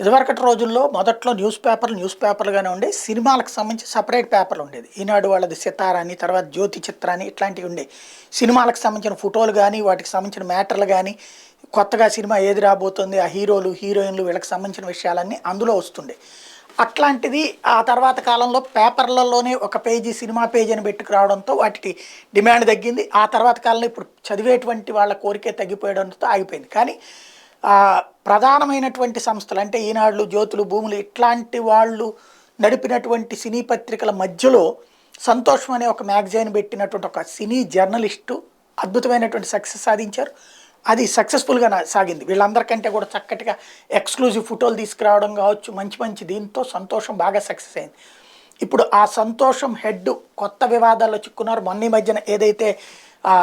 ఇదివరకటి రోజుల్లో మొదట్లో న్యూస్ పేపర్లుగానే ఉండే సినిమాలకు సంబంధించి సపరేట్ పేపర్లు ఉండేది. ఈనాడు వాళ్ళది సితార అని, తర్వాత జ్యోతి చిత్ర అని ఇట్లాంటివి ఉండేవి. సినిమాలకు సంబంధించిన ఫోటోలు కానీ, వాటికి సంబంధించిన మ్యాటర్లు కానీ, కొత్తగా సినిమా ఏది రాబోతుంది, ఆ హీరోలు హీరోయిన్లు వీళ్ళకి సంబంధించిన విషయాలన్నీ అందులో వస్తుండే. అట్లాంటిది ఆ తర్వాత కాలంలో పేపర్లలోనే ఒక పేజీ సినిమా పేజీ అని పెట్టుకురావడంతో వాటికి డిమాండ్ తగ్గింది. ఆ తర్వాత కాలంలో ఇప్పుడు చదివేటువంటి వాళ్ళ కోరికే తగ్గిపోయడంతో ఆగిపోయింది. కానీ ప్రధానమైనటువంటి సంస్థలు అంటే ఈనాడులు, జ్యోతులు, భూములు ఇట్లాంటి వాళ్ళు నడిపినటువంటి సినీ పత్రికల మధ్యలో సంతోషం అనే ఒక మ్యాగజైన్ పెట్టినటువంటి ఒక సినీ జర్నలిస్టు అద్భుతమైనటువంటి సక్సెస్ సాధించారు. అది సక్సెస్ఫుల్గా సాగింది. వీళ్ళందరికంటే కూడా చక్కటిగా ఎక్స్క్లూజివ్ ఫోటోలు తీసుకురావడం కావచ్చు, మంచి మంచి దీంతో సంతోషం బాగా సక్సెస్ అయింది. ఇప్పుడు ఆ సంతోషం హెడ్ కొత్త వివాదాల్లో చిక్కున్నారు. మొన్న ఈ మధ్యన ఏదైతే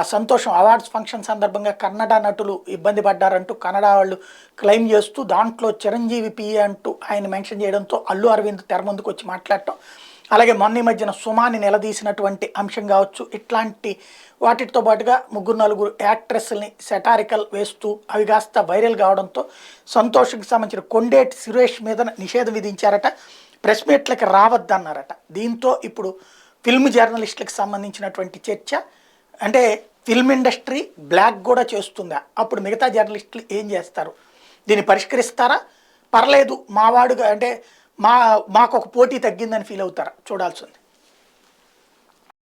సంతోషం అవార్డ్స్ ఫంక్షన్ సందర్భంగా కన్నడ నటులు ఇబ్బంది పడ్డారంటూ కన్నడ వాళ్ళు క్లెయిమ్ చేస్తూ దాంట్లో చిరంజీవి పిఏ అంటూ ఆయన మెన్షన్ చేయడంతో అల్లు అరవింద్ తెర ముందుకు వచ్చి మాట్లాడటం, అలాగే మొన్న ఈ మధ్యన సుమాని నిలదీసినటువంటి అంశం కావచ్చు, ఇట్లాంటి వాటితో పాటుగా ముగ్గురు నలుగురు యాక్ట్రెస్ని సెటారికల్ వేస్తూ అవి కాస్త వైరల్ కావడంతో సంతోష్కి సంబంధించిన కొండేటి సురేష్ మీద నిషేధం విధించారట, ప్రెస్ మీట్లకి రావద్దన్నారట. దీంతో ఇప్పుడు ఫిల్మ్ జర్నలిస్టులకు సంబంధించినటువంటి చర్చ అంటే ఫిల్మ్ ఇండస్ట్రీ బ్లాక్ కూడా చేస్తుందా, అప్పుడు మిగతా జర్నలిస్టులు ఏం చేస్తారు, దీన్ని పరిష్కరిస్తారా, పర్లేదు మావాడుగా అంటే మాకు ఒక పోటీ తగ్గిందని ఫీల్ అవుతారా చూడాల్సి ఉంది.